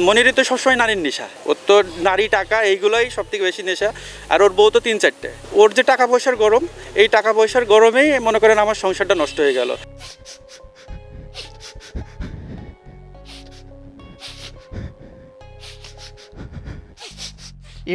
মনিরই তো সবসময় নারীর নেশা, ওর তো নারী টাকা এইগুলোই সব থেকে বেশি নেশা। আর ওর বউ তো 3-4টে। ওর যে টাকা পয়সার গরম, এই টাকা পয়সার গরমেই মনে করেন আমার সংসারটা নষ্ট হয়ে গেল।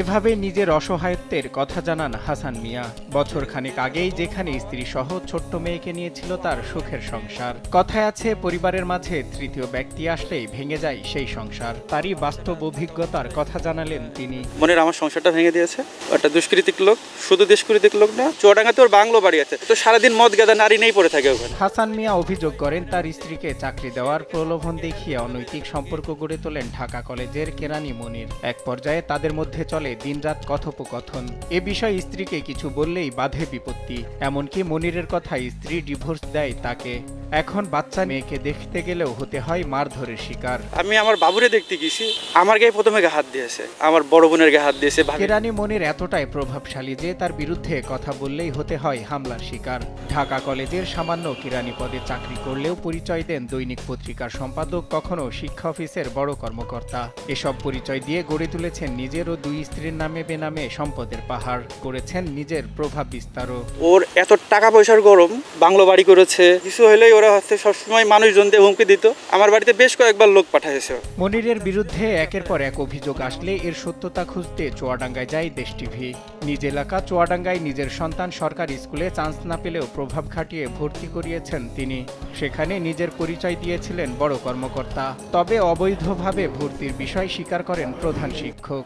এভাবে নিজের অসহায়ত্বের কথা জানান হাসান মিয়া। বছর খানেক আগেই যেখানে স্ত্রী সহ ছোট্ট মেয়েকে নিয়েছিল তার সুখের সংসার। কথায় আছে, পরিবারের মাঝে তৃতীয় ব্যক্তি আসলেই ভেঙে যায় সেই সংসার। তারই বাস্তব অভিজ্ঞতার কথা জানালেন তিনি। মনির আমার সংসারটা ভেঙে দিয়েছে। একটা দুষ্কৃতিক লোক, শুধু দুষ্কৃতিক লোক না, চুয়াডাঙ্গাতে ওর বাংলো বাড়ি আছে, তো সারাদিন মদ গাদা নারী নেই পড়ে থাকে ওখানে। হাসান মিয়া অভিযোগ করেন, তার স্ত্রীকে চাকরি দেওয়ার প্রলোভন দেখিয়ে অনৈতিক সম্পর্ক গড়ে তোলেন ঢাকা কলেজের কেরানি মনির। এক পর্যায়ে তাদের মধ্যে চলে দিনরাত কথোপকথন। এ বিষয়ে স্ত্রীকে কিছু বললেই বাধে বিপত্তি। এমনকি মনিরের কথায় স্ত্রী ডিভোর্স দেয় তাকে। এখন বাচ্চা মেয়েকে দেখতে গেলেও হতে হয় মারধরের শিকার। আমি আমার বাবুরে দেখতে গেছি, আমার গায়ে প্রথমে গায়ে হাত দিয়েছে, আমার বড় বোনের গায়ে হাত দিয়েছে। কেরানি মনির এতটাই প্রভাবশালী যে তার বিরুদ্ধে কথা বললেই হতে হয় হামলার শিকার। ঢাকা কলেজের সামান্য কেরানি পদে চাকরি করলেও পরিচয় দেন দৈনিক পত্রিকার সম্পাদক, কখনো শিক্ষা অফিসের বড় কর্মকর্তা। এসব পরিচয় দিয়ে গড়ে তুলেছেন নিজের ও দুই স্ত্রীর নামে বেনামে সম্পদের পাহাড়, করেছেন নিজের প্রভাব বিস্তারও। ওর এত টাকা পয়সার গরম, বাংলো বাড়ি করেছে, কিছু হলেই ওরা হচ্ছে সবসময় মানুষজনদের হুমকি দিত। আমার বাড়িতে বেশ কয়েকবার লোক পাঠাইছে। মনিরের বিরুদ্ধে একের পর এক অভিযোগ আসলে এর সত্যতা খুঁজতে চুয়াডাঙ্গায় যায় দেশ টিভি। নিজ এলাকা চুয়াডাঙ্গায় নিজের সন্তান সরকারি স্কুলে চান্স না পেলেও প্রভাব খাটিয়ে ভর্তি করিয়েছেন তিনি। সেখানে নিজের পরিচয় দিয়েছিলেন বড় কর্মকর্তা। তবে অবৈধভাবে ভর্তির বিষয় স্বীকার করেন প্রধান শিক্ষক।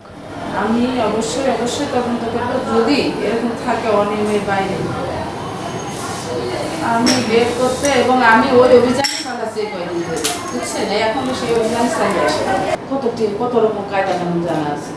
আমি অবশ্যই তদন্ত করব যদি এরকম থাকে অনিয়মের বাইরে। আমি বের করতে এবং আমি ওই অভিযান চালাচ্ছি কয়েকদিন ধরে, বুঝছেন? এখন সেই অভিযান চালিয়ে আসে। কত রকম কায়দা কানুন জানা আছে,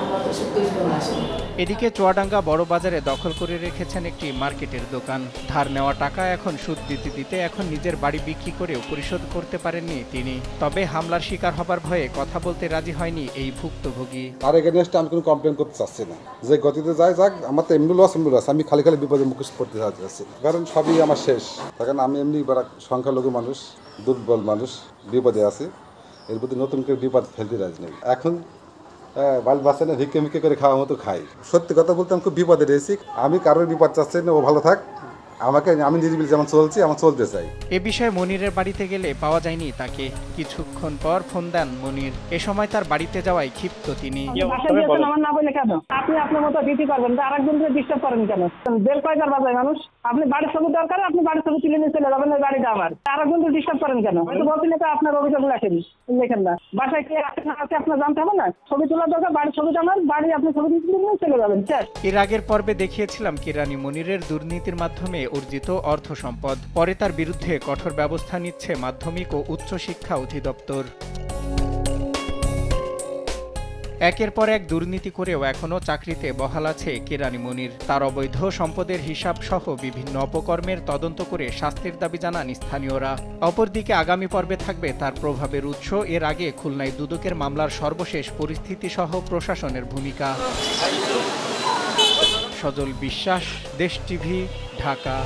আমরা তো সব কিছু আসে। এদিকে চুয়াডাঙ্গা বড় বাজারে দখল করে রেখেছেন একটি মার্কেটের দোকান। ধার নেওয়া টাকা এখন সুদ দিতে এখন নিজের বাড়ি বিক্রি করেও পরিশোধ করতে পারেননি তিনি। তবে হামলার শিকার হবার ভয়ে কথা বলতে রাজি হয়নি এই ভুক্তভোগী। আর এগেইনস্টে আমি কোনো কমপ্লেন করতে চাচ্ছি না, যে গতিতে যাক আমার তো এমনি লস আমি খালি বিপদে মুখে পড়তে চাচ্ছি, কারণ সবই আমার শেষ। কারণ আমি এমনি সংখ্যালঘু মানুষ, দুর্বল মানুষ, বিপদে আছি। এর প্রতি নতুন করে বিপদ ফেলতে রাজি নেই। এখন বাল বাচ্চা না ভিক্ষে করে খাওয়ার মতো খাই। সত্যি কথা বলতে আমি খুব বিপদে রয়েছি। আমি কারোর বিপদ চাচ্ছি না, ও ভালো থাক, আমি নিরিবিলি যেমন চলছি আমার চলতে চাই। এ বিষয়ে মনিরের বাড়িতে গেলে পাওয়া যায়নি তাকে। কিছুক্ষণ পর ফোন দেন মনির। এ সময় তার বাড়িতে যাওয়ায় ক্ষিপ্ত তিনি। আমার না বলে কেন আপনি আপনার মতো ডিউটি করবেন, আরেকজনকে ডিস্টার্ব করেন কেন? বেল কয়বার বাজায় মানুষ? আপনি বাড়ির ছবি দরকার, আপনি বাড়ির ছবি তুলে নিয়ে চলে যাবেন, ওই বাড়িটা আমার। আরেকজনকে ডিস্টার্ব করেন কেন? বলছেন তো আপনার অভিযোগ লেখেন না। বাসায় কে আছে না আছে আপনার জানতে হবে না? ছবি তোলার দরকার, বাড়ির ছবিটা আমার, বাড়ি আপনি ছবি তুলে নিয়ে চলে যাবেন। এর আগের পর্বে দেখিয়েছিলাম কেরানি মনিরের দুর্নীতির মাধ্যমে অর্জিত অর্থ সম্পদ। পরে তার বিরুদ্ধে কঠোর ব্যবস্থা নিচ্ছে মাধ্যমিক ও উচ্চ শিক্ষা অধিদপ্তর। একের পর এক দুর্নীতি করেও এখনও চাকরিতে বহাল আছে কেরানি মনির। তার অবৈধ সম্পদের হিসাব সহ বিভিন্ন অপকর্মের তদন্ত করে শাস্তির দাবি জানান স্থানীয়রা। অপরদিকে আগামী পর্বে থাকবে তার প্রভাবের উৎস, এর আগে খুলনায় দুদকের মামলার সর্বশেষ পরিস্থিতি সহ প্রশাসনের ভূমিকা। সজল বিশ্বাস, দেশ টিভি, ঢাকা।